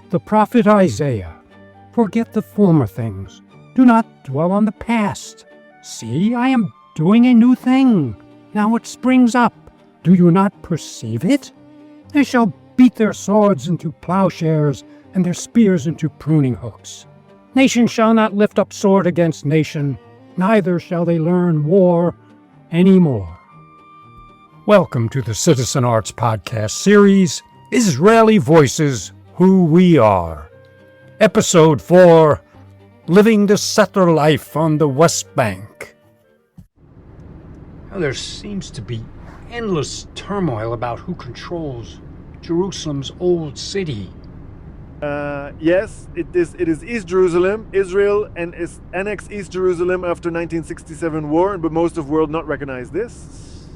The prophet Isaiah, forget the former things. Do not dwell on the past. See, I am doing a new thing. Now it springs up. Do you not perceive it? They shall beat their swords into plowshares and their spears into pruning hooks. Nation shall not lift up sword against nation, neither shall they learn war anymore. Welcome to the Citizen Arts Podcast series, Israeli Voices, Who We Are. Episode 4, Living the Settler Life on the West Bank. Well, there seems to be endless turmoil about who controls Jerusalem's old city. Yes, it is East Jerusalem. Israel and annexed East Jerusalem after 1967 war, but most of the world not recognize this.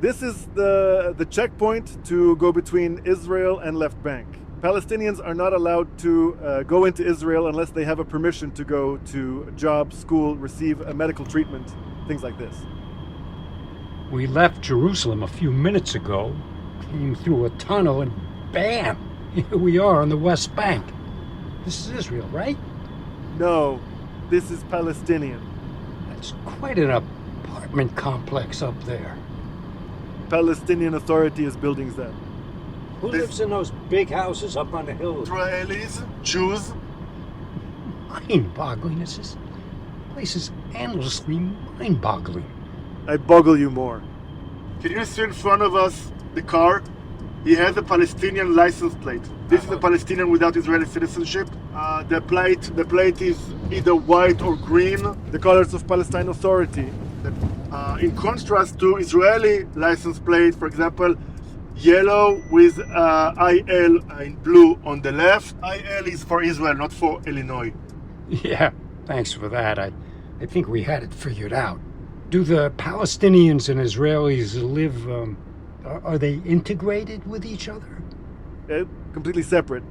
This is the checkpoint to go between Israel and left bank. Palestinians are not allowed to go into Israel unless they have a permission to go to a job, school, receive a medical treatment, things like this. We left Jerusalem a few minutes ago, came through a tunnel, and bam! Here we are on the West Bank. This is Israel, right? No, this is Palestinian. That's quite an apartment complex up there. Palestinian Authority is building that. Who lives in those big houses up on the hill? Israelis, Jews. Mind-boggling. This place is endlessly mind-boggling. I boggle you more. Can you see in front of us the car? He has a Palestinian license plate. This is a Palestinian without Israeli citizenship. The plate is either white or green. The colors of Palestinian Authority. In contrast to Israeli license plate, for example, yellow with IL in blue on the left. IL is for Israel, not for Illinois. Yeah, thanks for that. I think we had it figured out. Do the Palestinians and Israelis live, are they integrated with each other? Completely separate.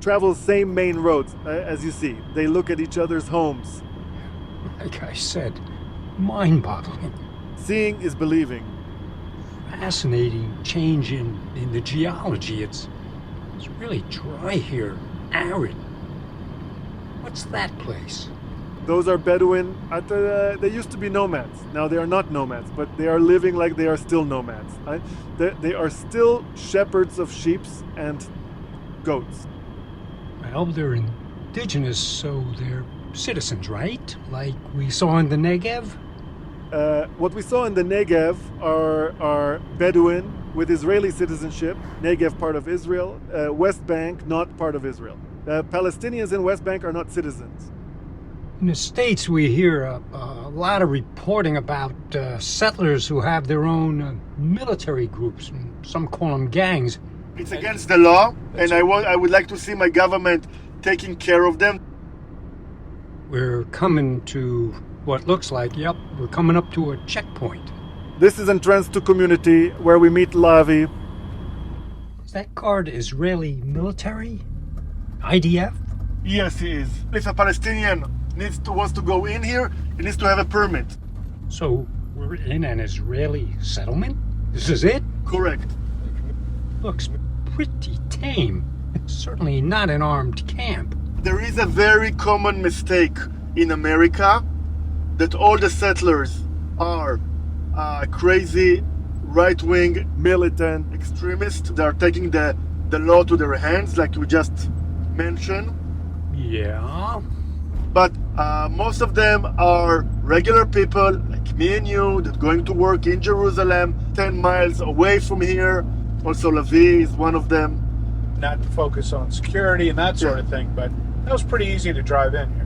Travel same main roads, as you see. They look at each other's homes. Like I said, mind-boggling. Seeing is believing. Fascinating change in the geology. It's really dry here, arid. What's that place? Those are Bedouin. They used to be nomads. Now they are not nomads, but they are living like they are still nomads. They are still shepherds of sheep and goats. Well, they're indigenous, so they're citizens, right? Like we saw in the Negev? What we saw in the Negev are Bedouin with Israeli citizenship. Negev part of Israel. West Bank not part of Israel. Palestinians in West Bank are not citizens. In the States, we hear a lot of reporting about settlers who have their own military groups, and some call them gangs. It's against the law, and I would like to see my government taking care of them. We're coming to what looks like, we're coming up to a checkpoint. This is entrance to community where we meet Lavi. Is that guard Israeli military? IDF? Yes, he is. If a Palestinian wants to go in here, he needs to have a permit. So we're in an Israeli settlement? This is it? Correct. Looks pretty tame. Certainly not an armed camp. There is a very common mistake in America that all the settlers are crazy, right-wing, militant, extremists. They are taking the law to their hands, like you just mentioned. Yeah. But most of them are regular people like me and you that going to work in Jerusalem, 10 miles away from here. Also Lavi is one of them. Not to focus on security and that sort of thing, but that was pretty easy to drive in here.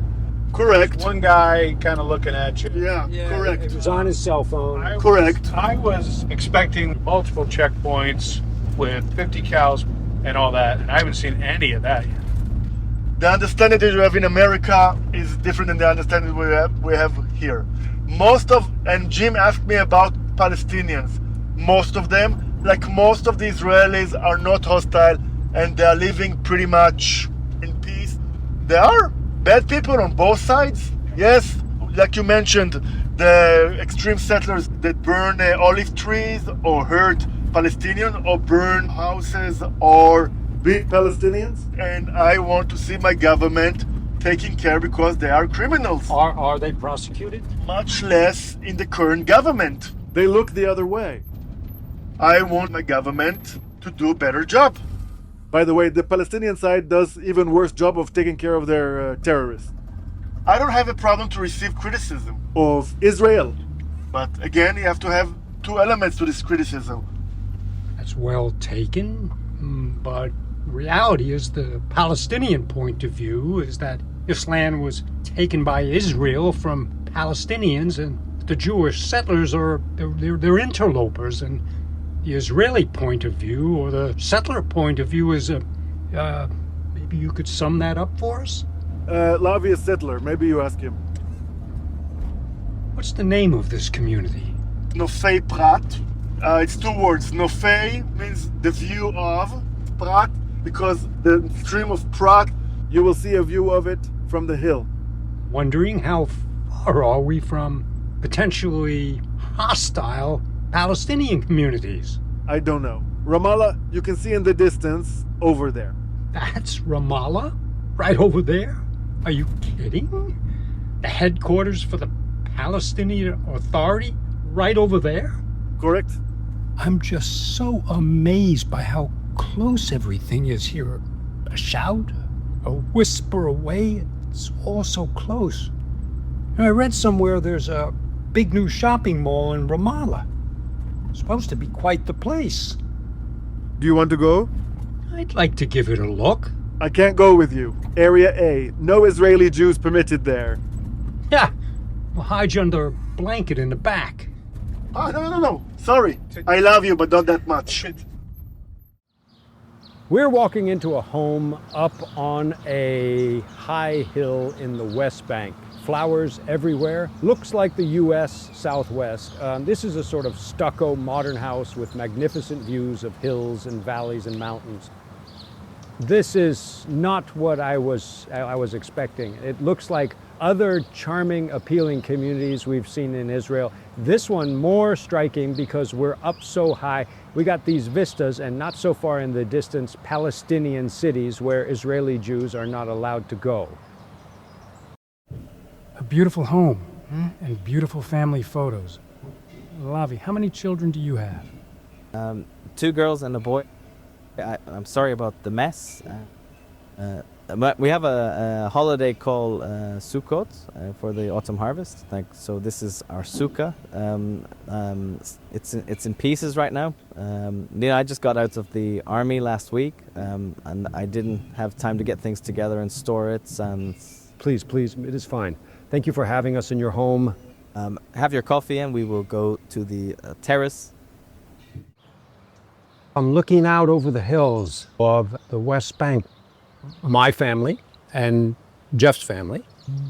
Correct. One guy kind of looking at you. Yeah, correct. It was on his cell phone. Correct. I was expecting multiple checkpoints with 50 cals and all that, and I haven't seen any of that yet. The understanding that you have in America is different than the understanding we have here. And Jim asked me about Palestinians. Most of them, like most of the Israelis, are not hostile and they are living pretty much in peace. There are bad people on both sides. Yes, like you mentioned, the extreme settlers that burn olive trees or hurt Palestinians or burn houses or beat Palestinians? And I want to see my government taking care because they are criminals. Are they prosecuted? Much less in the current government. They look the other way. I want my government to do a better job. By the way, the Palestinian side does even worse job of taking care of their terrorists. I don't have a problem to receive criticism. Of Israel. But again, you have to have two elements to this criticism. That's well taken, but reality is the Palestinian point of view is that this land was taken by Israel from Palestinians, and the Jewish settlers they're interlopers, and the Israeli point of view or the settler point of view is maybe you could sum that up for us? Lavi is settler. Maybe you ask him. What's the name of this community? Nofei Prat. It's two words. Nofei means the view of. Prat, because the stream of Prat. You will see a view of it from the hill. Wondering how far are we from potentially hostile Palestinian communities? I don't know. Ramallah, you can see in the distance over there. That's Ramallah? Right over there? Are you kidding? The headquarters for the Palestinian Authority right over there? Correct? I'm just so amazed by how close everything is here. A shout, a whisper away, it's all so close. I read somewhere there's a big new shopping mall in Ramallah. It's supposed to be quite the place. Do you want to go? I'd like to give it a look. I can't go with you. Area A. No Israeli Jews permitted there. Yeah, we'll hide you under a blanket in the back. Oh, no. Sorry. I love you, but not that much. We're walking into a home up on a high hill in the West Bank. Flowers everywhere. Looks like the U.S. Southwest. This is a sort of stucco modern house with magnificent views of hills and valleys and mountains. This is not what I was expecting. It looks like other charming, appealing communities we've seen in Israel. This one more striking because we're up so high. We got these vistas, and not so far in the distance, Palestinian cities where Israeli Jews are not allowed to go. A beautiful home and beautiful family photos. Lavi, how many children do you have? 2 girls and a boy. I'm sorry about the mess. But we have a holiday called Sukkot for the autumn harvest. So this is our sukkah. It's in pieces right now. I just got out of the army last week, and I didn't have time to get things together and store it. Please, it is fine. Thank you for having us in your home. Have your coffee, and we will go to the terrace. I'm looking out over the hills of the West Bank. My family and Jeff's family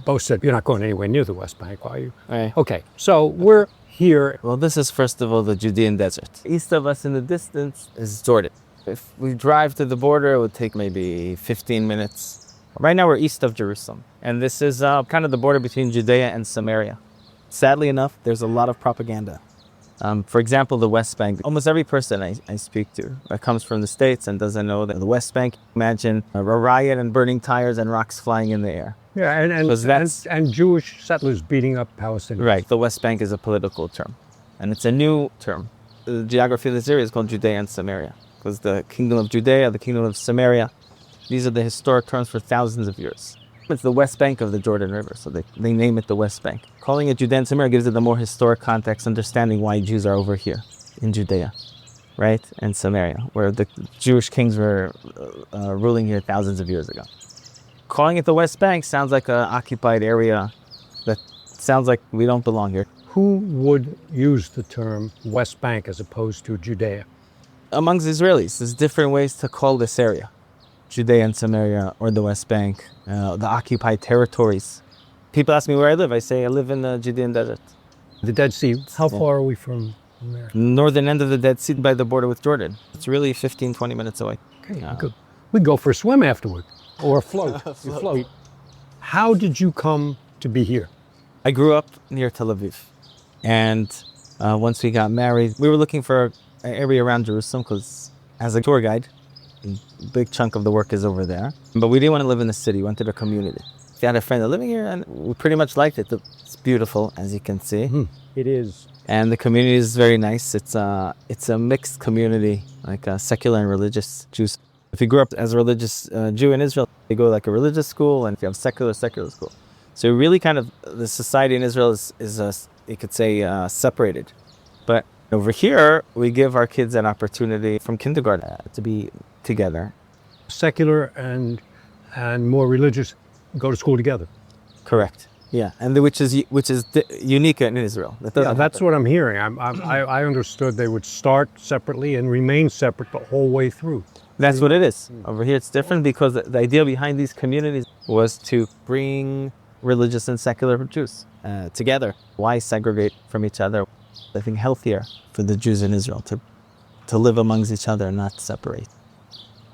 both said, you're not going anywhere near the West Bank, are you? Right. Okay, so we're here. Well, this is first of all the Judean Desert. East of us in the distance is Jordan. If we drive to the border, it would take maybe 15 minutes. Right now we're east of Jerusalem, and this is kind of the border between Judea and Samaria. Sadly enough, there's a lot of propaganda. For example, the West Bank. Almost every person I speak to comes from the States and doesn't know that the West Bank, imagine a riot and burning tires and rocks flying in the air. Yeah, and Jewish settlers beating up Palestinians. Right, the West Bank is a political term, and it's a new term. The geography of this area is called Judea and Samaria, because the kingdom of Judea, the kingdom of Samaria, these are the historic terms for thousands of years. It's the West Bank of the Jordan River, so they name it the West Bank. Calling it Judea and Samaria gives it a more historic context, understanding why Jews are over here in Judea, right, and Samaria, where the Jewish kings were ruling here thousands of years ago. Calling it the West Bank sounds like an occupied area. That sounds like we don't belong here. Who would use the term West Bank as opposed to Judea? Amongst Israelis, there's different ways to call this area. Judea and Samaria, or the West Bank, the occupied territories. People ask me where I live. I say I live in the Judean Desert. The Dead Sea. How far are we from there? Northern end of the Dead Sea by the border with Jordan. It's really 15, 20 minutes away. Okay, we go for a swim afterward, or a float. You float. How did you come to be here? I grew up near Tel Aviv. And once we got married, we were looking for an area around Jerusalem because as a tour guide, big chunk of the work is over there. But we didn't want to live in the city. We wanted a community. We had a friend living here, and we pretty much liked it. It's beautiful, as you can see. It is. And the community is very nice. It's a mixed community, like secular and religious Jews. If you grew up as a religious Jew in Israel, you go like a religious school, and if you have secular school. So really kind of the society in Israel is you could say, separated. But over here, we give our kids an opportunity from kindergarten to be together. Secular and more religious go to school together. Correct. Yeah, and which is unique in Israel. That's what I'm hearing. I understood they would start separately and remain separate the whole way through. That's what it is. Over here, it's different because the idea behind these communities was to bring religious and secular Jews together. Why segregate from each other? I think healthier for the Jews in Israel to live amongst each other and not separate.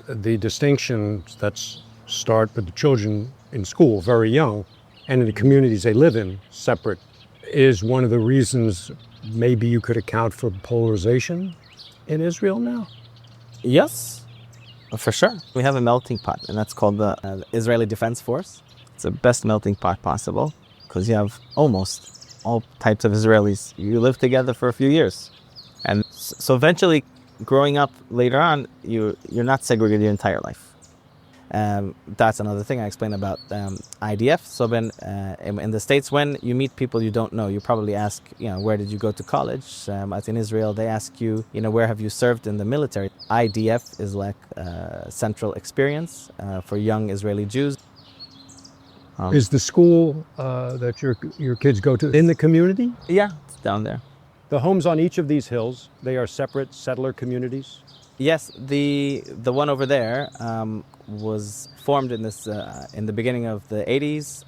The distinctions that start with the children in school very young and in the communities they live in separate is one of the reasons maybe you could account for polarization in Israel now? Yes, for sure. We have a melting pot, and that's called the Israeli Defense Force. It's the best melting pot possible because you have almost all types of Israelis. You live together for a few years. And so eventually, growing up later on, you're not segregated your entire life. That's another thing I explained about IDF. So when in the States, when you meet people you don't know, you probably ask, where did you go to college? As in Israel, they ask you, where have you served in the military? IDF is like central experience for young Israeli Jews. Is the school that your kids go to in the community? Yeah, it's down there. The homes on each of these hills, they are separate settler communities? Yes, the one over there was formed in the beginning of the 80s.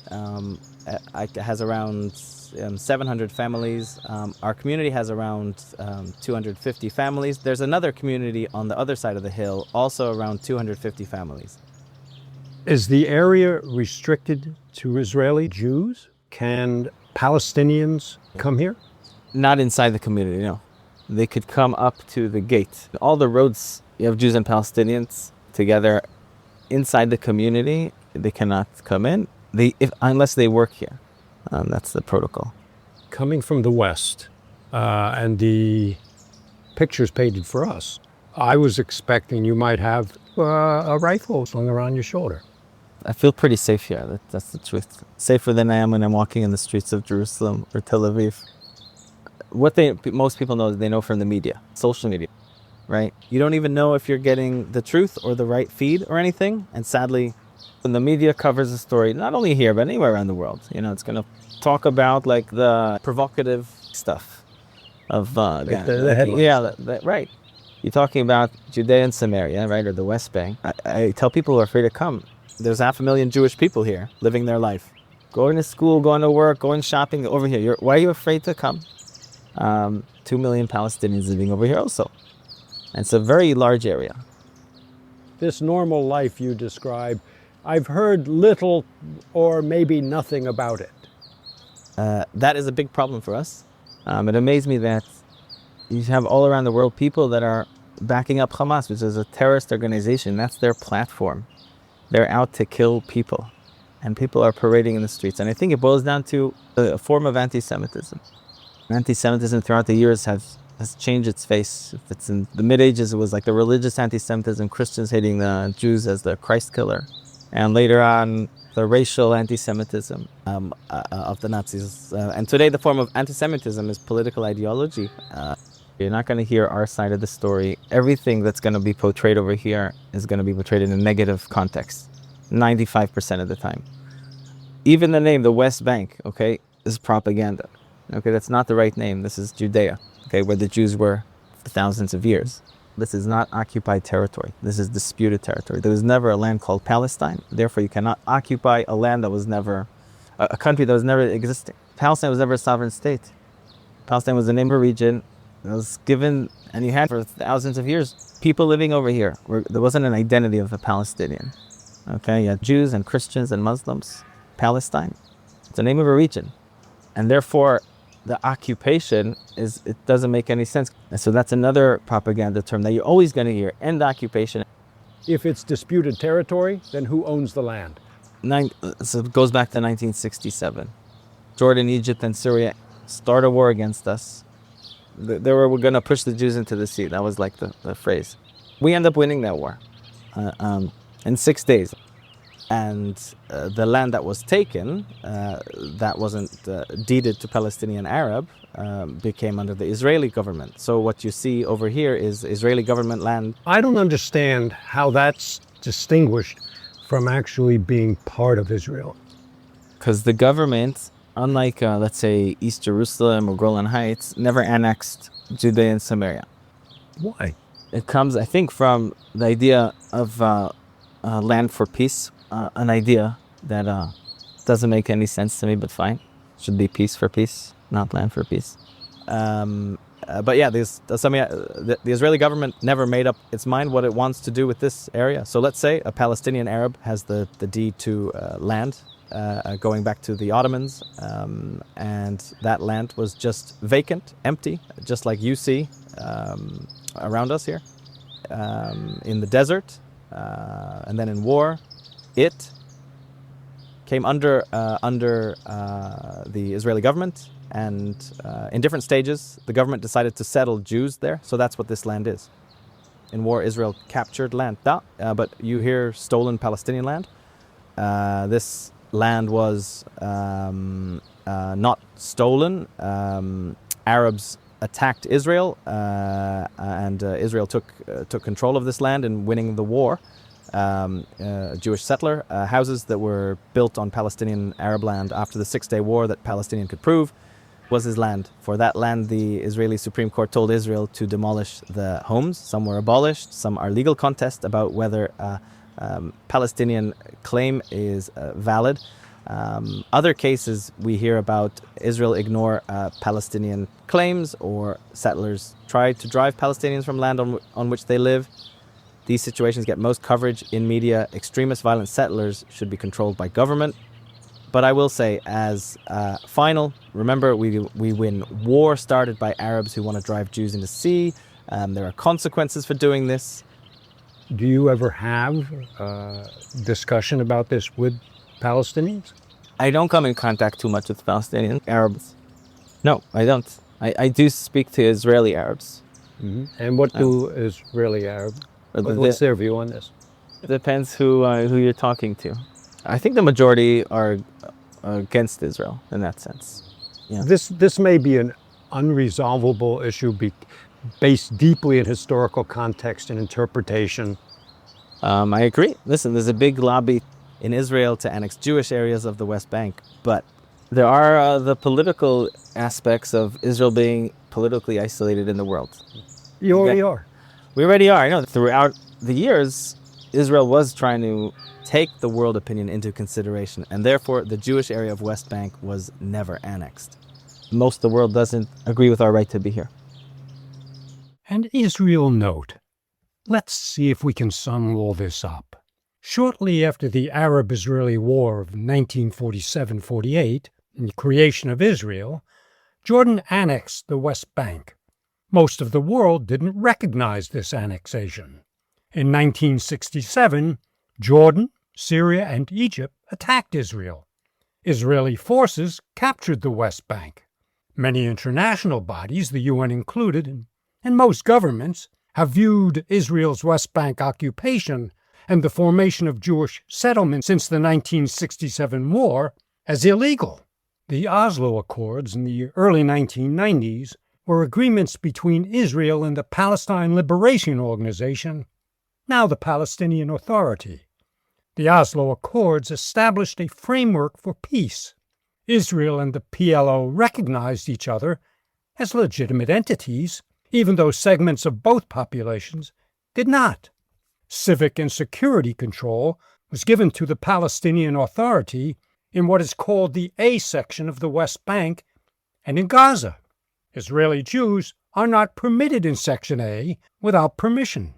It has around 700 families. Our community has around 250 families. There's another community on the other side of the hill, also around 250 families. Is the area restricted to Israeli Jews? Can Palestinians come here? Not inside the community, no. They could come up to the gate. All the roads, you have Jews and Palestinians together inside the community. They cannot come in unless they work here. That's the protocol. Coming from the West, and the pictures painted for us, I was expecting you might have a rifle slung around your shoulder. I feel pretty safe here. That's the truth. Safer than I am when I'm walking in the streets of Jerusalem or Tel Aviv. What most people know, they know from the media, social media, right? You don't even know if you're getting the truth or the right feed or anything. And sadly, when the media covers a story, not only here, but anywhere around the world, it's going to talk about like the provocative stuff of the headlines. Right. You're talking about Judea and Samaria, right, or the West Bank. I tell people who are afraid to come, there's 500,000 Jewish people here living their life, going to school, going to work, going shopping over here. Why are you afraid to come? 2 million Palestinians living over here also. And it's a very large area. This normal life you describe, I've heard little or maybe nothing about it. That is a big problem for us. It amazed me that you have all around the world people that are backing up Hamas, which is a terrorist organization. That's their platform. They're out to kill people. And people are parading in the streets. And I think it boils down to a form of anti-Semitism. Anti-Semitism throughout the years has changed its face. If it's in the Mid-Ages, it was like the religious anti-Semitism, Christians hating the Jews as the Christ killer. And later on, the racial anti-Semitism of the Nazis. And today, the form of anti-Semitism is political ideology. You're not going to hear our side of the story. Everything that's going to be portrayed over here is going to be portrayed in a negative context, 95% of the time. Even the name, the West Bank, okay, is propaganda. Okay, that's not the right name. This is Judea, okay, where the Jews were for thousands of years. This is not occupied territory. This is disputed territory. There was never a land called Palestine. Therefore, you cannot occupy a land that was never, a country that was never existing. Palestine was never a sovereign state. Palestine was a name of a region. It was given, and you had for thousands of years, people living over here. There wasn't an identity of a Palestinian. Okay, you had Jews and Christians and Muslims. Palestine, it's the name of a region. And therefore, the occupation it doesn't make any sense. And so that's another propaganda term that you're always going to hear, end occupation. If it's disputed territory, then who owns the land? So it goes back to 1967. Jordan, Egypt, and Syria start a war against us. They were going to push the Jews into the sea. That was like the phrase. We end up winning that war in 6 days. And the land that was taken, that wasn't deeded to Palestinian Arab, became under the Israeli government. So what you see over here is Israeli government land. I don't understand how that's distinguished from actually being part of Israel. Because the government, unlike, let's say, East Jerusalem or Golan Heights, never annexed Judea and Samaria. Why? It comes, I think, from the idea of land for peace, an idea that doesn't make any sense to me, but fine. Should be peace for peace, not land for peace. But yeah, the Israeli government never made up its mind what it wants to do with this area. So let's say a Palestinian Arab has the deed to land going back to the Ottomans, and that land was just vacant, empty, just like you see around us here, in the desert, and then in war. It came under the Israeli government, and in different stages, the government decided to settle Jews there. So that's what this land is. In war, Israel captured land, but you hear stolen Palestinian land. This land was not stolen. Arabs attacked Israel, and Israel took control of this land in winning the war. Jewish settler houses that were built on Palestinian Arab land after the 6-day war that Palestinian could prove was his land. For that land, the Israeli Supreme Court told Israel to demolish the homes. Some were abolished, some are legal contest about whether Palestinian claim is valid. Other cases we hear about Israel ignore Palestinian claims, or settlers try to drive Palestinians from land on which they live. These situations get most coverage in media. Extremist violent settlers should be controlled by government. But I will say, as final, remember, we win war started by Arabs who want to drive Jews into the sea. There are consequences for doing this. Do you ever have discussion about this with Palestinians? I don't come in contact too much with Palestinian Arabs. No, I don't. I do speak to Israeli Arabs. Mm-hmm. And what do Israeli Arabs? What's their view on this? It depends who you're talking to. I think the majority are against Israel in that sense. Yeah. This may be an unresolvable issue based deeply in historical context and interpretation. I agree. Listen, there's a big lobby in Israel to annex Jewish areas of the West Bank, but there are the political aspects of Israel being politically isolated in the world. You already are. We already are. I know throughout the years, Israel was trying to take the world opinion into consideration, and therefore the Jewish area of West Bank was never annexed. Most of the world doesn't agree with our right to be here. And Israel note. Let's see if we can sum all this up. Shortly after the Arab-Israeli War of 1947-48 and the creation of Israel, Jordan annexed the West Bank. Most of the world didn't recognize this annexation. In 1967, Jordan, Syria, and Egypt attacked Israel. Israeli forces captured the West Bank. Many international bodies, the UN included, and most governments, have viewed Israel's West Bank occupation and the formation of Jewish settlements since the 1967 war as illegal. The Oslo Accords in the early 1990s were agreements between Israel and the Palestine Liberation Organization, now the Palestinian Authority. The Oslo Accords established a framework for peace. Israel and the PLO recognized each other as legitimate entities, even though segments of both populations did not. Civic and security control was given to the Palestinian Authority in what is called the A section of the West Bank and in Gaza. Israeli Jews are not permitted in Section A without permission.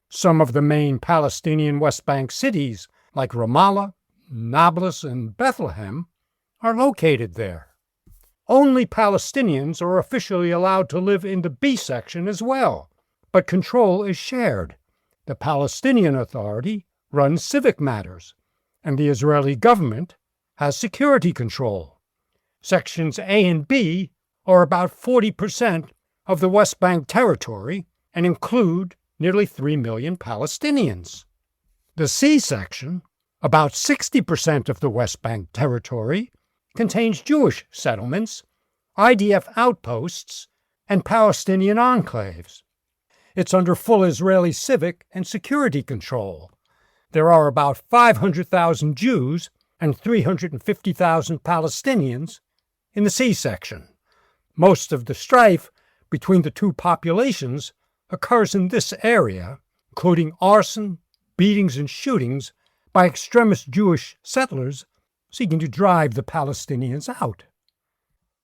Some of the main Palestinian West Bank cities, like Ramallah, Nablus, and Bethlehem, are located there. Only Palestinians are officially allowed to live in the B section as well, but control is shared. The Palestinian Authority runs civic matters, and the Israeli government has security control. Sections A and B are about 40% of the West Bank territory and include nearly 3 million Palestinians. The C section, about 60% of the West Bank territory, contains Jewish settlements, IDF outposts, and Palestinian enclaves. It's under full Israeli civic and security control. There are about 500,000 Jews and 350,000 Palestinians in the C section. Most of the strife between the two populations occurs in this area, including arson, beatings, and shootings by extremist Jewish settlers seeking to drive the Palestinians out.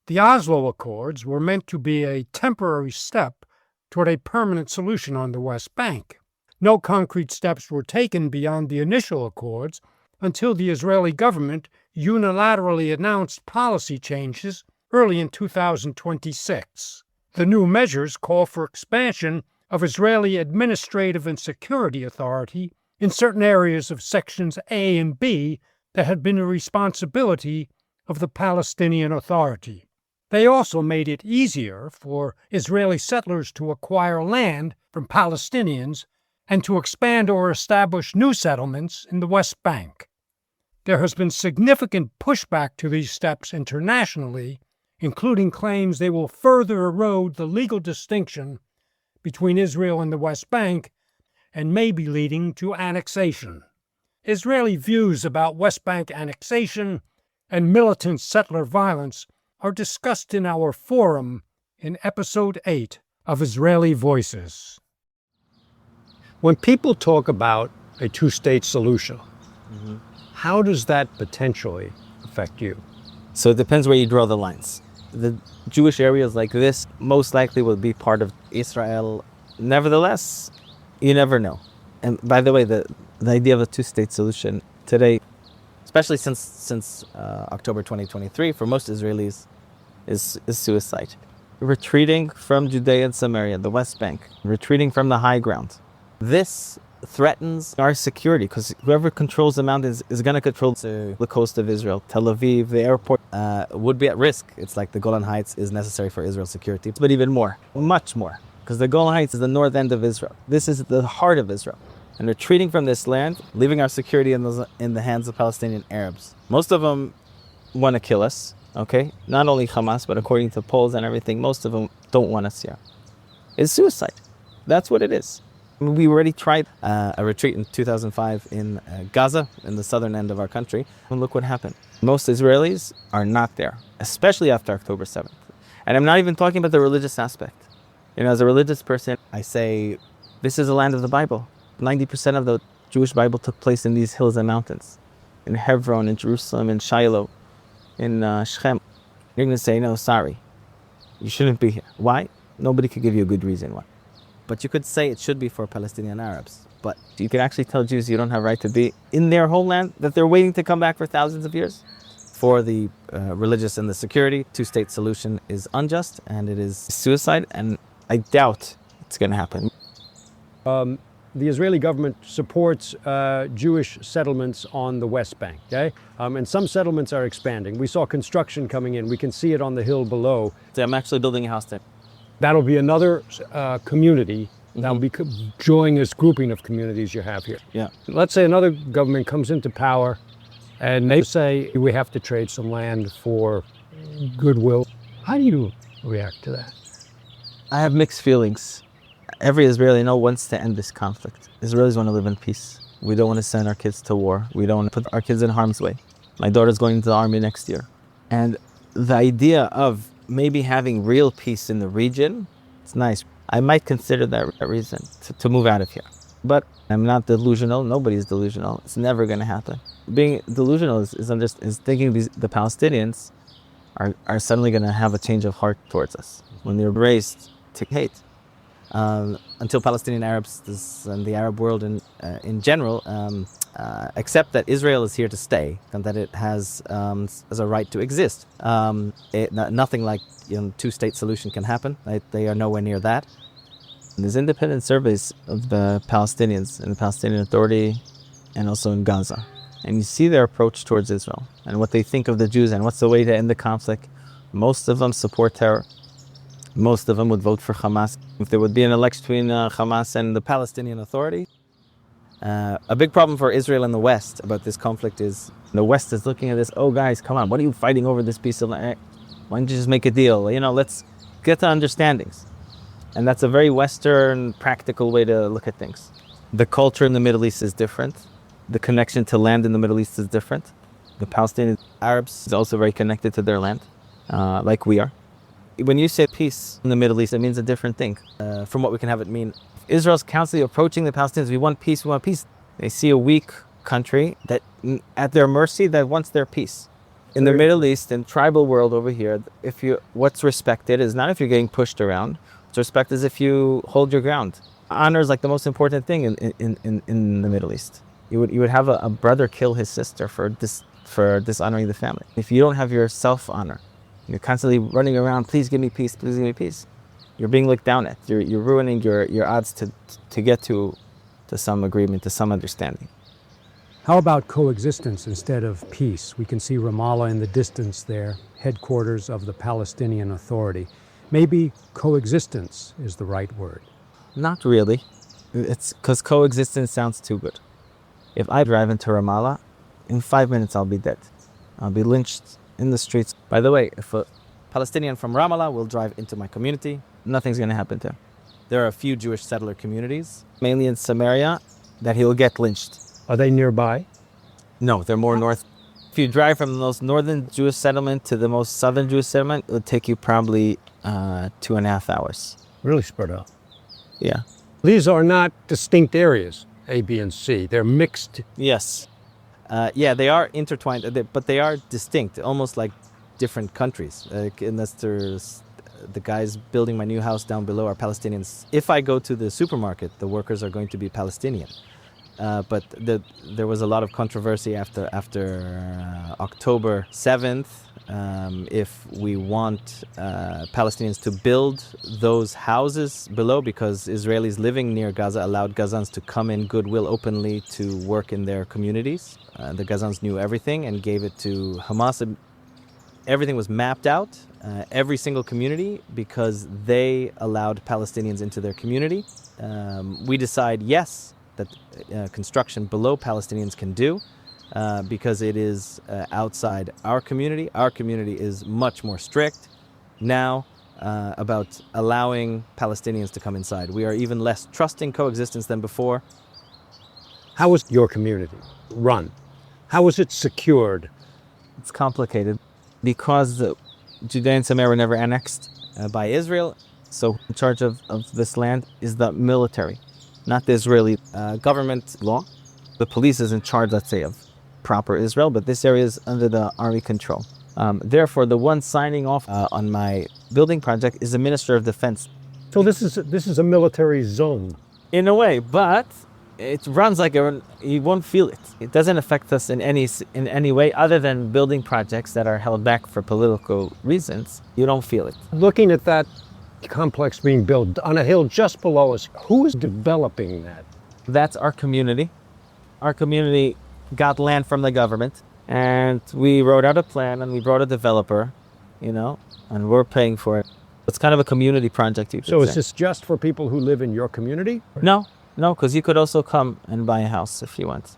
The Oslo Accords were meant to be a temporary step toward a permanent solution on the West Bank. No concrete steps were taken beyond the initial accords until the Israeli government unilaterally announced policy changes early in 2026. The new measures call for expansion of Israeli administrative and security authority in certain areas of Sections A and B that had been the responsibility of the Palestinian Authority. They also made it easier for Israeli settlers to acquire land from Palestinians and to expand or establish new settlements in the West Bank. There has been significant pushback to these steps internationally, including claims they will further erode the legal distinction between Israel and the West Bank and may be leading to annexation. Israeli views about West Bank annexation and militant settler violence are discussed in our forum in Episode 8 of Israeli Voices. When people talk about a two-state solution, how does that potentially affect you? So it depends where you draw the lines. The Jewish areas like this most likely will be part of Israel. Nevertheless, you never know. And by the way, the idea of a two-state solution today, especially since October 2023, for most Israelis, is suicide. Retreating from Judea and Samaria, the West Bank, retreating from the high ground. This threatens our security because whoever controls the mountains is going to control the coast of Israel. Tel Aviv, the airport, would be at risk. It's like the Golan Heights is necessary for Israel's security, but even more, much more, because the Golan Heights is the north end of Israel. This is the heart of Israel. And retreating from this land, leaving our security in the hands of Palestinian Arabs. Most of them want to kill us, okay? Not only Hamas, but according to polls and everything, most of them don't want us here. It's suicide. That's what it is. We already tried a retreat in 2005 in Gaza, in the southern end of our country, and look what happened. Most Israelis are not there, especially after October 7th. And I'm not even talking about the religious aspect. You know, as a religious person, I say, this is the land of the Bible. 90% of the Jewish Bible took place in these hills and mountains, in Hebron, in Jerusalem, in Shiloh, in Shechem. You're going to say, no, sorry, you shouldn't be here. Why? Nobody could give you a good reason why. But you could say it should be for Palestinian Arabs. But you can actually tell Jews you don't have a right to be in their homeland, that they're waiting to come back for thousands of years. For the religious and the security, two-state solution is unjust and it is suicide, and I doubt it's going to happen. The Israeli government supports Jewish settlements on the West Bank, okay? And some settlements are expanding. We saw construction coming in. We can see it on the hill below. I'm actually building a house there. That'll be another community that will be joining this grouping of communities you have here. Yeah. Let's say another government comes into power and they say we have to trade some land for goodwill. How do you react to that? I have mixed feelings. Every Israeli wants to end this conflict. Israelis want to live in peace. We don't want to send our kids to war. We don't want to put our kids in harm's way. My daughter's going into the army next year. And the idea of maybe having real peace in the region, it's nice. I might consider that a reason to move out of here. But I'm not delusional. Nobody's delusional. It's never going to happen. Being delusional is thinking the Palestinians are suddenly going to have a change of heart towards us when they're raised to hate. Until Palestinian Arabs and the Arab world in general accept that Israel is here to stay and that it has a right to exist. Nothing like two-state solution can happen. They are nowhere near that. There's independent surveys of the Palestinians and the Palestinian Authority and also in Gaza. And you see their approach towards Israel and what they think of the Jews and what's the way to end the conflict. Most of them support terror. Most of them would vote for Hamas. If there would be an election between Hamas and the Palestinian Authority. A big problem for Israel and the West about this conflict is the West is looking at this, oh guys, come on, what are you fighting over this piece of land? Why don't you just make a deal? Let's get to understandings. And that's a very Western, practical way to look at things. The culture in the Middle East is different. The connection to land in the Middle East is different. The Palestinian Arabs is also very connected to their land, like we are. When you say peace in the Middle East, it means a different thing from what we can have it mean. Israel's constantly approaching the Palestinians. We want peace, we want peace. They see a weak country that at their mercy that wants their peace. In the Middle East and tribal world over here, what's respected is not if you're getting pushed around. What's respected is if you hold your ground. Honor is like the most important thing in the Middle East. You would have a brother kill his sister for dishonoring the family. If you don't have your self-honor, you're constantly running around, please give me peace, please give me peace. You're being looked down at. You're ruining your odds to get to some agreement, to some understanding. How about coexistence instead of peace? We can see Ramallah in the distance there, headquarters of the Palestinian Authority. Maybe coexistence is the right word. Not really. It's because coexistence sounds too good. If I drive into Ramallah, in 5 minutes I'll be dead. I'll be lynched in the streets. By the way, if a Palestinian from Ramallah will drive into my community, nothing's going to happen to him. There are a few Jewish settler communities, mainly in Samaria, that he'll get lynched. Are they nearby? No, they're more north. If you drive from the most northern Jewish settlement to the most southern Jewish settlement, it'll take you probably 2.5 hours. Really spread out. Yeah. These are not distinct areas, A, B, and C. They're mixed. Yes. Yeah, they are intertwined, but they are distinct, almost like different countries. Unless there's the guys building my new house down below are Palestinians. If I go to the supermarket, the workers are going to be Palestinian. But there was a lot of controversy after October 7th. If we want Palestinians to build those houses below, because Israelis living near Gaza allowed Gazans to come in goodwill openly to work in their communities. The Gazans knew everything and gave it to Hamas. Everything was mapped out, every single community, because they allowed Palestinians into their community. We decide, yes, that construction below Palestinians can do, because it is outside our community. Our community is much more strict now about allowing Palestinians to come inside. We are even less trusting coexistence than before. How is your community run? How is it secured? It's complicated because Judea and Samaria were never annexed by Israel. So in charge of this land is the military, not the Israeli government law. The police is in charge, let's say, of proper Israel, but this area is under the army control. Therefore, the one signing off on my building project is the Minister of Defense. So this is a military zone. In a way, but it runs like you won't feel it. It doesn't affect us in any way other than building projects that are held back for political reasons. You don't feel it. Looking at that complex being built on a hill just below us, who is developing that? That's our community. Our community got land from the government, and we wrote out a plan, and we brought a developer, and we're paying for it. It's kind of a community project, you could So say. is this just for people who live in your community? No, because you could also come and buy a house if you want.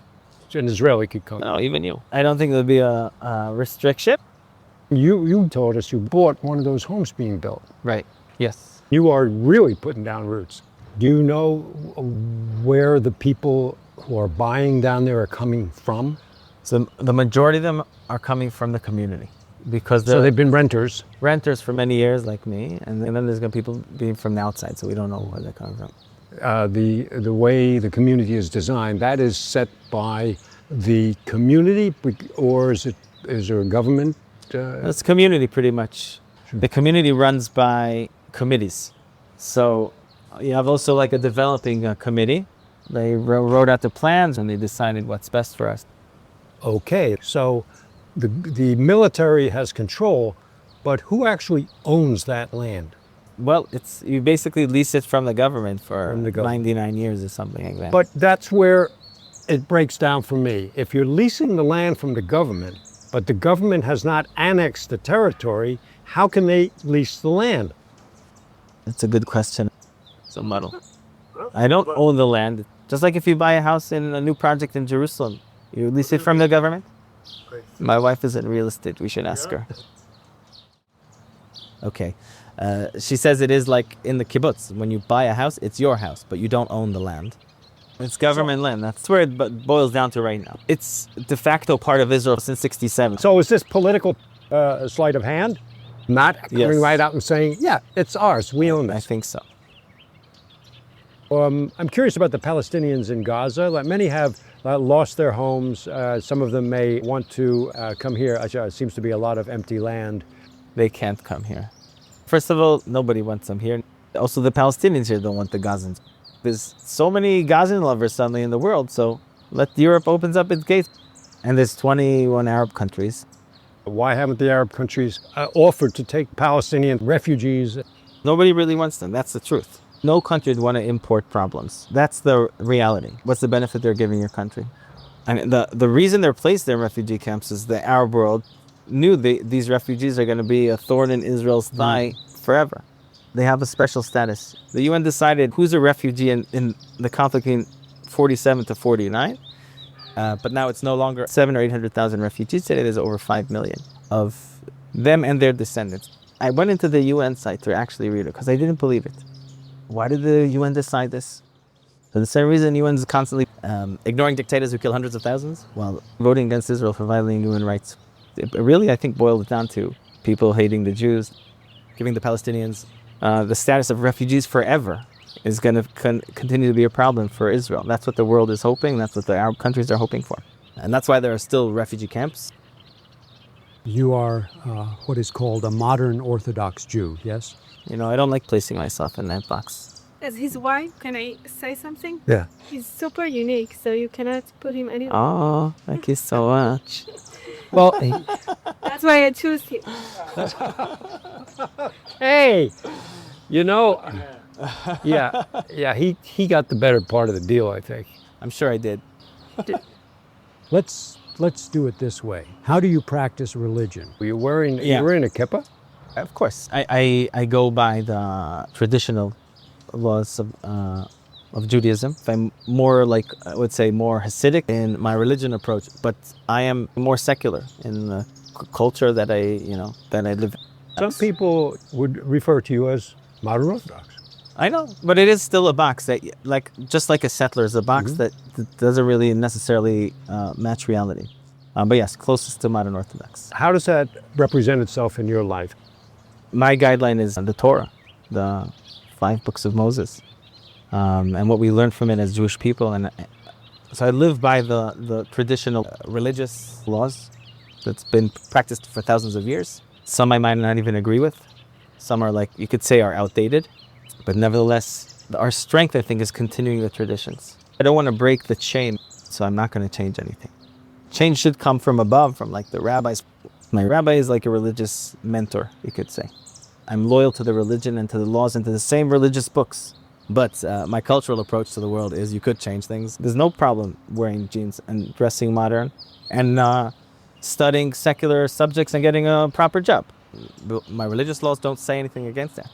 An Israeli could come. No, even you. I don't think there'll be a restriction. You told us you bought one of those homes being built. Right. Yes. You are really putting down roots. Do you know where the people who are buying down there are coming from? So the majority of them are coming from the community, because So they've been renters. renters for many years, like me, and then there's going to be people being from the outside, so we don't know where they're coming from. The way the community is designed, that is set by the community, or is there a government? It's community, pretty much. The community runs by committees. So you have also like a developing committee. They wrote out the plans and they decided what's best for us. Okay, so the military has control, but who actually owns that land? Well, you basically lease it from the government for From the government. 99 years or something like that. But that's where it breaks down for me. If you're leasing the land from the government, but the government has not annexed the territory, how can they lease the land? It's a good question. It's a muddle. I don't own the land. Just like if you buy a house in a new project in Jerusalem, you lease it from the government. My wife is in real estate. We should ask her. Okay. She says it is like in the kibbutz. When you buy a house, it's your house, but you don't own the land. It's government land. That's where it boils down to right now. It's de facto part of Israel since 1967. So is this political sleight of hand? Not Yes. coming right out and saying, yeah, it's ours, we own I this. think so. I'm curious about the Palestinians in Gaza. Like many have lost their homes. Some of them may want to come here. It seems to be a lot of empty land. They can't come here. First of all, nobody wants them here. Also, the Palestinians here don't want the Gazans. There's so many Gazan lovers suddenly in the world, so let Europe opens up its gates. And there's 21 Arab countries. Why haven't the Arab countries offered to take Palestinian refugees? Nobody really wants them. That's the truth. No country would want to import problems. That's the reality. What's the benefit they're giving your country? And the reason they're placed in refugee camps is the Arab world knew these refugees are going to be a thorn in Israel's thigh forever. They have a special status. The UN decided who's a refugee in the conflict in 47 to 49. But now it's no longer 700,000 or 800,000 refugees. Today there's over 5 million of them and their descendants. I went into the UN site to actually read it because I didn't believe it. Why did the UN decide this? For the same reason UN is constantly ignoring dictators who kill hundreds of thousands while voting against Israel for violating human rights. It really, I think, boils down to people hating the Jews, giving the Palestinians the status of refugees forever is going to continue to be a problem for Israel. That's what the world is hoping. That's what the Arab countries are hoping for. And that's why there are still refugee camps. You are what is called a modern Orthodox Jew, yes? You know, I don't like placing myself in that box. As his wife, can I say something? Yeah. He's super unique, so you cannot put him anywhere. Oh, thank you so much. Well, That's why I choose him. hey, you know, yeah, he got the better part of the deal, I think. I'm sure I did. Let's do it this way. How do you practice religion? You're wearing a kippah? Of course. I go by the traditional laws of Judaism. I'm more like, I would say, more Hasidic in my religion approach, but I am more secular in the culture that I live in. Some people would refer to you as modern Orthodox. I know, but it is still a box that, just like a settler is a box that doesn't really necessarily match reality. But yes, closest to modern Orthodox. How does that represent itself in your life? My guideline is the Torah, the 5 books of Moses, and what we learn from it as Jewish people. And so I live by the traditional religious laws that's been practiced for thousands of years. Some I might not even agree with. Some are you could say are outdated. But nevertheless, our strength, I think, is continuing the traditions. I don't want to break the chain, so I'm not going to change anything. Change should come from above, from the rabbis. My rabbi is like a religious mentor, you could say. I'm loyal to the religion and to the laws and to the same religious books. But my cultural approach to the world is you could change things. There's no problem wearing jeans and dressing modern and studying secular subjects and getting a proper job. My religious laws don't say anything against that.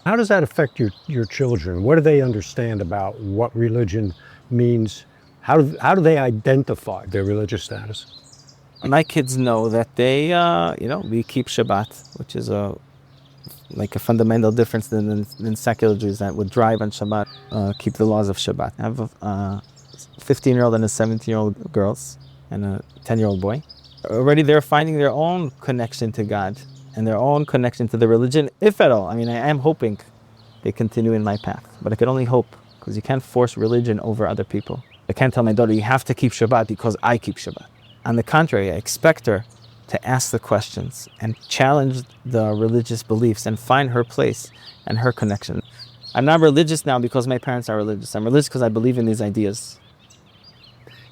How does that affect your children? What do they understand about what religion means? How do they identify their religious status? My kids know that they, we keep Shabbat, which is a fundamental difference than secular Jews that would drive on Shabbat, keep the laws of Shabbat. I have a 15-year-old and a 17-year-old girls and a 10-year-old boy. Already they're finding their own connection to God and their own connection to the religion, if at all. I mean, I am hoping they continue in my path, but I can only hope, because you can't force religion over other people. I can't tell my daughter, you have to keep Shabbat because I keep Shabbat. On the contrary, I expect her to ask the questions and challenge the religious beliefs and find her place and her connection. I'm not religious now because my parents are religious. I'm religious because I believe in these ideas.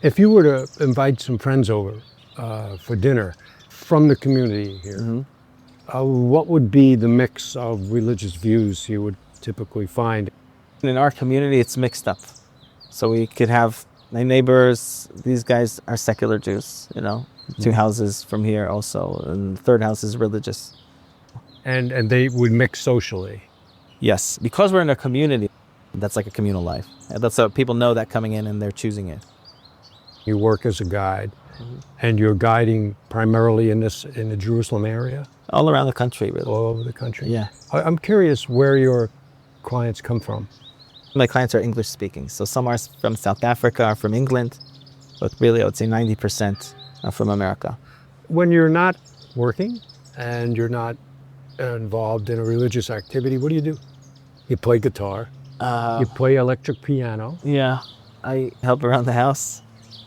If you were to invite some friends over for dinner from the community here, What would be the mix of religious views you would typically find? In our community, it's mixed up. So we could have my neighbors, these guys are secular Jews, you know, two houses from here also, and the third house is religious. And they would mix socially. Yes, because we're in a community, that's like a communal life. And that's so people know that coming in and they're choosing it. You work as a guide, and you're guiding primarily in the Jerusalem area? All around the country, really. All over the country? Yeah. I'm curious where your clients come from. My clients are English speaking. So some are from South Africa or from England, but really I would say 90% are from America. When you're not working and you're not involved in a religious activity, what do? You play guitar, you play electric piano. Yeah, I help around the house.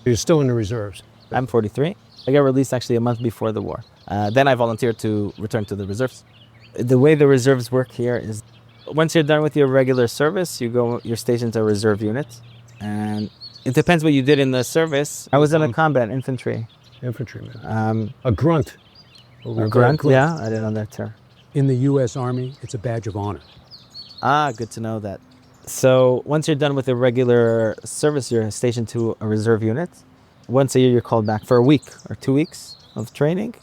You're still in the reserves. I'm 43. I got released actually a month before the war. Then I volunteered to return to the reserves. The way the reserves work here is once you're done with your regular service, you're stationed to a reserve unit. And it depends what you did in the service. I was in a combat infantry. Infantryman. A grunt. A grunt, yeah, I did on that term. In the U.S. Army, it's a badge of honor. Ah, good to know that. So once you're done with a regular service, you're stationed to a reserve unit. Once a year, you're called back for a week or 2 weeks of training.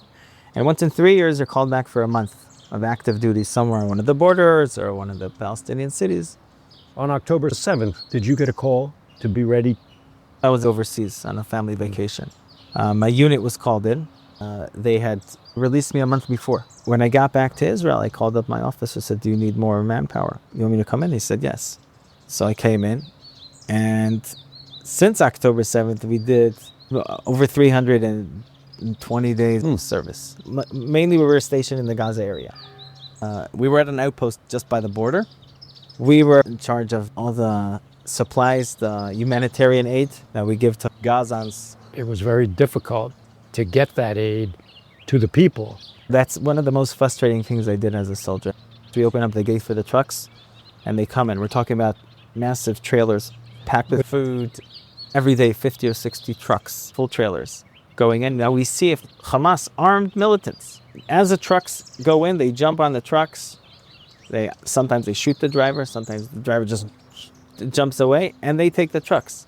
And once in 3 years, you're called back for a month of active duty somewhere on one of the borders or one of the Palestinian cities. On October 7th, did you get a call to be ready? I was overseas on a family vacation. My unit was called in. They had released me a month before. When I got back to Israel, I called up my officer, said, do you need more manpower? You want me to come in? He said, yes. So I came in. And since October 7th, we did over 320 days of service. Mainly we were stationed in the Gaza area. We were at an outpost just by the border. We were in charge of all the supplies, the humanitarian aid that we give to Gazans. It was very difficult to get that aid to the people. That's one of the most frustrating things I did as a soldier. We open up the gate for the trucks and they come in. We're talking about massive trailers packed with food. Every day, 50 or 60 trucks, full trailers going in. Now we see if Hamas armed militants. As the trucks go in, they jump on the trucks. Sometimes they shoot the driver. Sometimes the driver just jumps away and they take the trucks.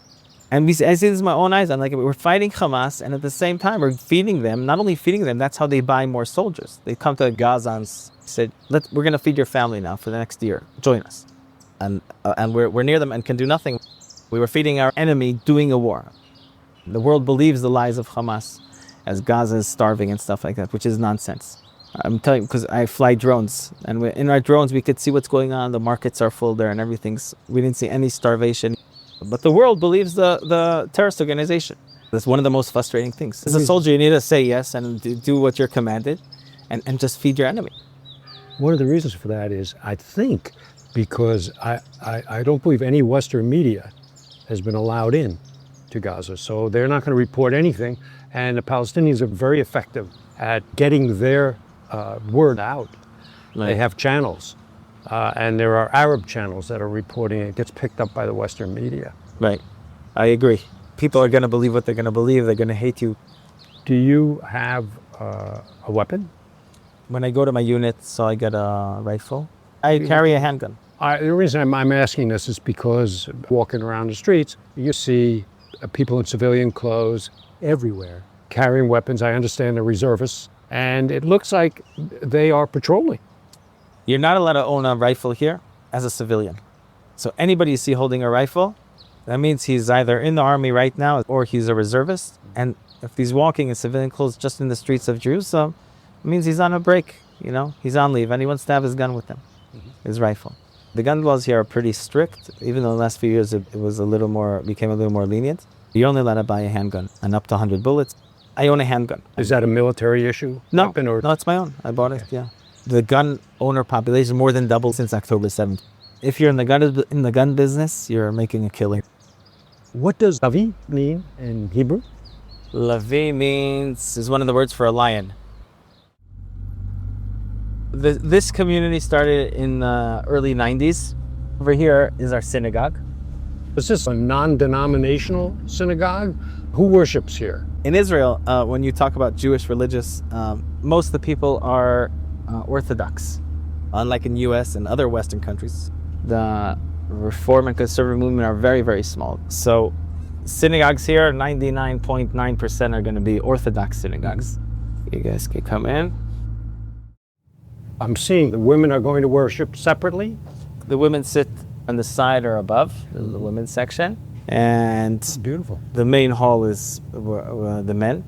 And I see this with my own eyes. I'm like, we're fighting Hamas, and at the same time, we're feeding them. Not only feeding them, that's how they buy more soldiers. They come to Gazans, said, we're going to feed your family now for the next year. Join us. And we're near them and can do nothing. We were feeding our enemy doing a war. The world believes the lies of Hamas as Gaza is starving and stuff like that, which is nonsense. I'm telling you, because I fly drones, and in our drones, we could see what's going on. The markets are full there and everything's. We didn't see any starvation. But the world believes the terrorist organization. That's one of the most frustrating things. As a soldier, you need to say yes and do what you're commanded and just feed your enemy. One of the reasons for that is, I think, because I don't believe any Western media has been allowed in to Gaza. So they're not going to report anything. And the Palestinians are very effective at getting their word out. Right. They have channels. And there are Arab channels that are reporting it. It gets picked up by the Western media. Right. I agree. People are going to believe what they're going to believe. They're going to hate you. Do you have a weapon? When I go to my unit, so I get a rifle. I carry a handgun. The reason I'm asking this is because walking around the streets, you see people in civilian clothes everywhere carrying weapons. I understand they're reservists. And it looks like they are patrolling. You're not allowed to own a rifle here as a civilian. So anybody you see holding a rifle, that means he's either in the army right now or he's a reservist. And if he's walking in civilian clothes just in the streets of Jerusalem, it means he's on a break, you know, he's on leave and he wants to have his gun with him, his rifle. The gun laws here are pretty strict, even though the last few years it was became a little more lenient. You're only allowed to buy a handgun and up to 100 bullets. I own a handgun. Is that a military issue? No, no, it's my own. I bought it, yeah. The gun owner population more than doubled since October 7th. If you're in the gun business, you're making a killing. What does Lavi mean in Hebrew? Lavi is one of the words for a lion. This community started in the early 90s. Over here is our synagogue. Is this a non-denominational synagogue? Who worships here? In Israel, when you talk about Jewish religious, most of the people are Orthodox. Unlike in US and other Western countries, the Reform and Conservative movement are very, very small. So synagogues here, 99.9% are going to be Orthodox synagogues. You guys can come in. I'm seeing the women are going to worship separately. The women sit on the side or above, the women's section. And Beautiful. the main hall is the men.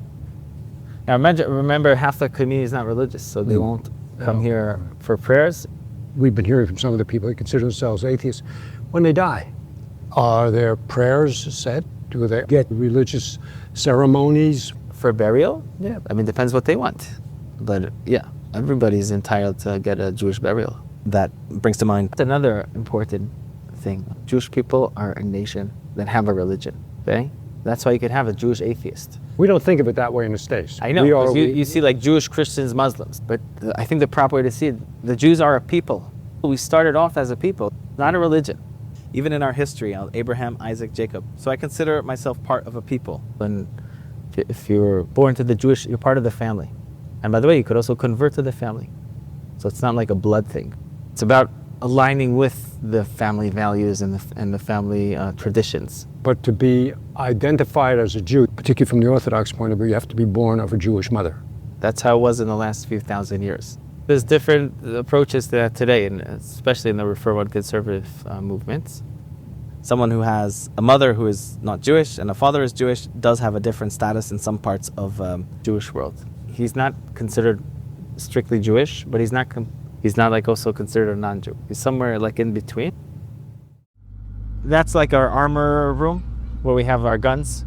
Now remember, half the community is not religious, so they won't come here for prayers. We've been hearing from some of the people who consider themselves atheists. When they die, are their prayers said? Do they get religious ceremonies? For burial? Yeah, I mean, depends what they want. But yeah, everybody's entitled to get a Jewish burial. That brings to mind another important thing. Jewish people are a nation that have a religion, okay? That's why you could have a Jewish atheist. We don't think of it that way in the States. I know, you see like Jewish, Christians, Muslims, but I think the proper way to see it, the Jews are a people. We started off as a people, not a religion. Even in our history, Abraham, Isaac, Jacob. So I consider myself part of a people. And if you're born to the Jewish, you're part of the family. And by the way, you could also convert to the family. So it's not like a blood thing. It's about aligning with the family values and the family traditions. But to be identified as a Jew, particularly from the Orthodox point of view, you have to be born of a Jewish mother. That's how it was in the last few thousand years. There's different approaches to that today, and especially in the Reform and Conservative movements. Someone who has a mother who is not Jewish and a father is Jewish does have a different status in some parts of Jewish world. He's not considered strictly Jewish, but he's not like also considered a non-Jew. He's somewhere like in between. That's like our armor room where we have our guns.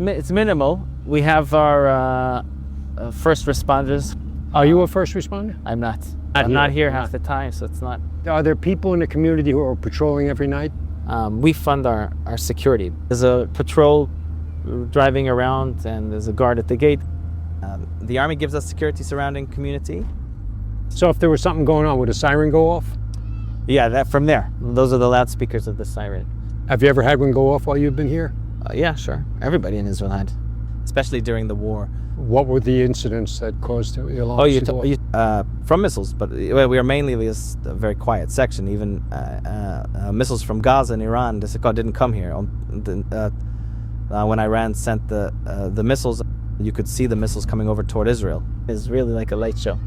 It's minimal. We have our first responders. Are you a first responder? I'm not. I'm not here half the time, so it's not. Are there people in the community who are patrolling every night? We fund our security. There's a patrol driving around and there's a guard at the gate. The army gives us security surrounding community. So if there was something going on, would a siren go off? Yeah, that from there. Those are the loudspeakers of the siren. Have you ever had one go off while you've been here? Yeah, sure. Everybody in Israel had, especially during the war. What were the incidents that caused the alarms to go off? From missiles, but we are mainly just a very quiet section. Even missiles from Gaza and Iran didn't come here. When Iran sent the missiles, you could see the missiles coming over toward Israel. It's really like a light show.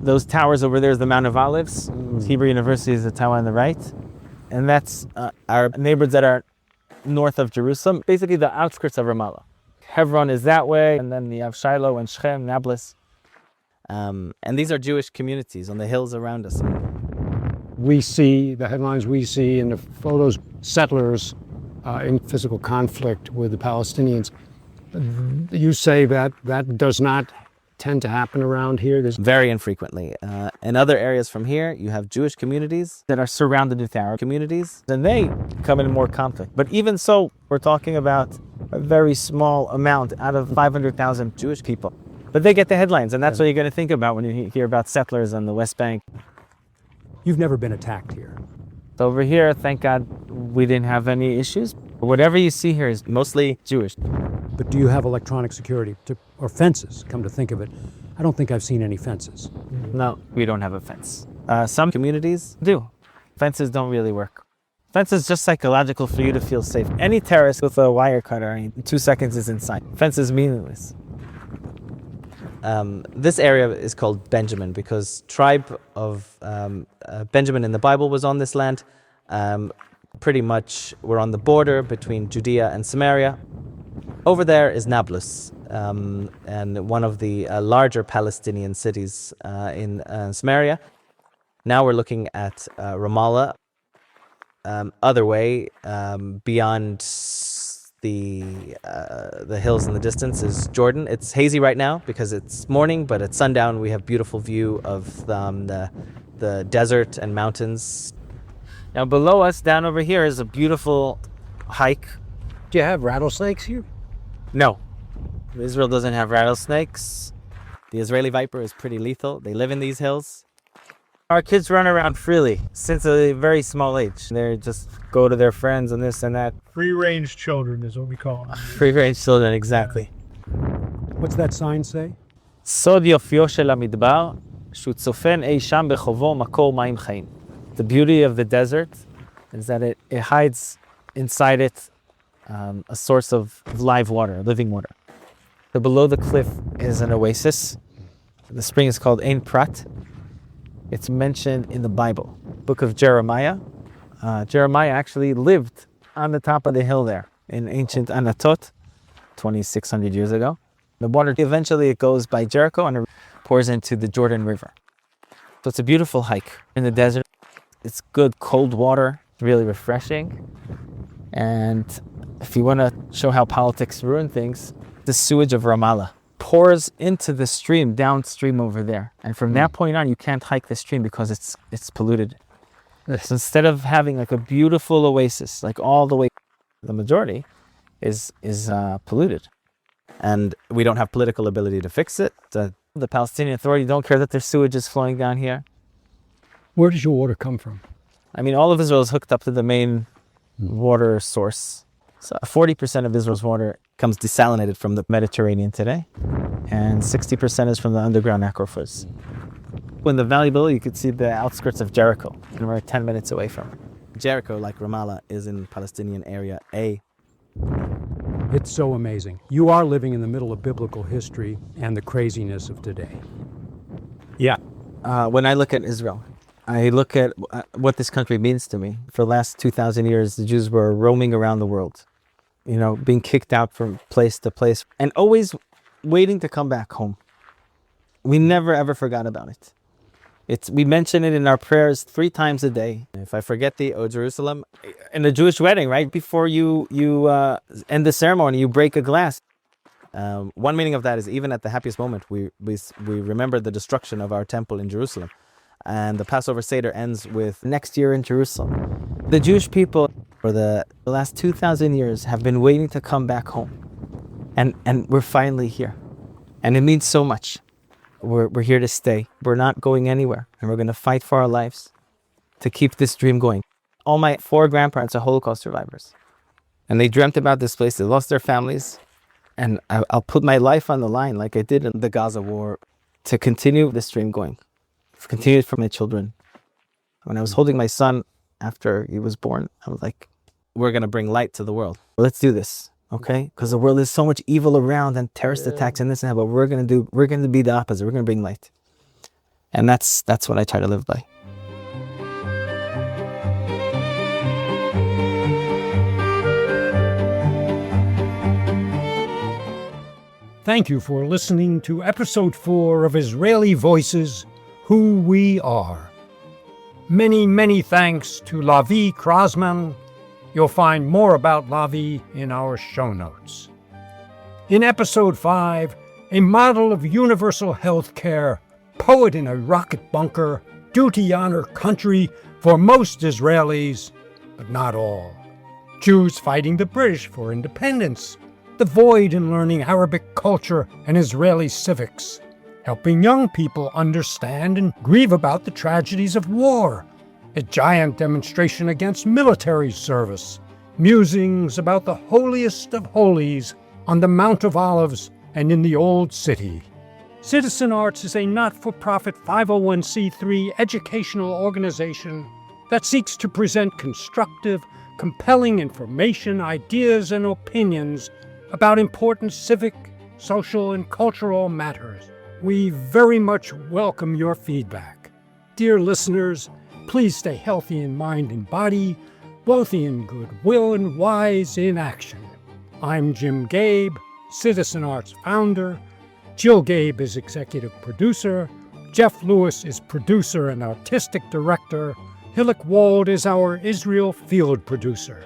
Those towers over there is the Mount of Olives. Hebrew University is the tower on the right. And that's our neighbors that are north of Jerusalem, basically the outskirts of Ramallah. Hebron is that way, and then you have Shiloh and Shechem, Nablus. And these are Jewish communities on the hills around us. We see, the headlines we see in the photos, settlers in physical conflict with the Palestinians. You say that does not tend to happen around here? Very infrequently. In other areas from here, you have Jewish communities that are surrounded with Arab communities, and they come in more conflict. But even so, we're talking about a very small amount out of 500,000 Jewish people. But they get the headlines, and that's what you're going to think about when you hear about settlers on the West Bank. You've never been attacked here. So over here, thank God, we didn't have any issues. Whatever you see here is mostly Jewish. But do you have electronic security or fences, come to think of it? I don't think I've seen any fences. No, we don't have a fence. Some communities do. Fences don't really work. Fence is just psychological for you to feel safe. Any terrorist with a wire cutter in 2 seconds is inside. Fence is meaningless. This area is called Benjamin because tribe of Benjamin in the Bible was on this land. Pretty much we're on the border between Judea and Samaria. Over there is Nablus, and one of the larger Palestinian cities in Samaria. Now we're looking at Ramallah. Other way, beyond the hills in the distance is Jordan. It's hazy right now because it's morning, but at sundown we have beautiful view of the desert and mountains. Now below us, down over here, is a beautiful hike. Do you have rattlesnakes here? No, Israel doesn't have rattlesnakes. The Israeli viper is pretty lethal. They live in these hills. Our kids run around freely since a very small age. They just go to their friends and this and that. Free-range children is what we call them. Free-range children, exactly. What's that sign say? סוד יופיו של המדבר, שהוא צופן אי שם בחובו מקור מים חיים. The beauty of the desert is that it hides inside it a source of live water, living water. So below the cliff is an oasis. The spring is called Ein Prat. It's mentioned in the Bible, book of Jeremiah. Jeremiah actually lived on the top of the hill there in ancient Anatot, 2,600 years ago. The water eventually it goes by Jericho and it pours into the Jordan River. So it's a beautiful hike in the desert. It's good cold water, really refreshing. And if you want to show how politics ruin things, the sewage of Ramallah pours into the stream downstream over there. And from that point on, you can't hike the stream because it's polluted. So instead of having like a beautiful oasis, like all the way, the majority is polluted. And we don't have political ability to fix it. The Palestinian Authority don't care that their sewage is flowing down here. Where does your water come from? I mean, all of Israel is hooked up to the main water source. So 40% of Israel's water comes desalinated from the Mediterranean today, and 60% is from the underground aquifers. In the valley below, you could see the outskirts of Jericho, and we're 10 minutes away from it. Jericho, like Ramallah, is in Palestinian area A. It's so amazing. You are living in the middle of biblical history and the craziness of today. Yeah. When I look at Israel, I look at what this country means to me. For the last 2,000 years, the Jews were roaming around the world, being kicked out from place to place, and always waiting to come back home. We never ever forgot about it. We mention it in our prayers 3 times a day. If I forget thee, O Jerusalem, in a Jewish wedding, right before you end the ceremony, you break a glass. One meaning of that is even at the happiest moment, we remember the destruction of our temple in Jerusalem. And the Passover Seder ends with next year in Jerusalem. The Jewish people for the last 2,000 years have been waiting to come back home. And we're finally here. And it means so much. We're here to stay. We're not going anywhere. And we're going to fight for our lives to keep this dream going. All my 4 grandparents are Holocaust survivors. And they dreamt about this place. They lost their families. And I'll put my life on the line like I did in the Gaza war to continue this dream going. I've continued for my children. When I was holding my son after he was born, I was like, we're going to bring light to the world. Let's do this, okay? Because the world is so much evil around and terrorist attacks and this and that, but we're going to be the opposite. We're going to bring light. And that's what I try to live by. Thank you for listening to episode 4 of Israeli Voices, Who We Are. Many, many thanks to Lavi Krasman. You'll find more about Lavi in our show notes. In episode 5, a model of universal health care, poet in a rocket bunker, duty honor country for most Israelis, but not all. Jews fighting the British for independence, the void in learning Arabic culture and Israeli civics, helping young people understand and grieve about the tragedies of war, a giant demonstration against military service, musings about the holiest of holies on the Mount of Olives and in the Old City. Citizen Arts is a not-for-profit 501c3 educational organization that seeks to present constructive, compelling information, ideas, and opinions about important civic, social, and cultural matters. We very much welcome your feedback. Dear listeners, please stay healthy in mind and body, wealthy in goodwill, and wise in action. I'm Jim Gabe, Citizen Arts founder. Jill Gabe is executive producer. Jeff Lewis is producer and artistic director. Hillik Wald is our Israel field producer.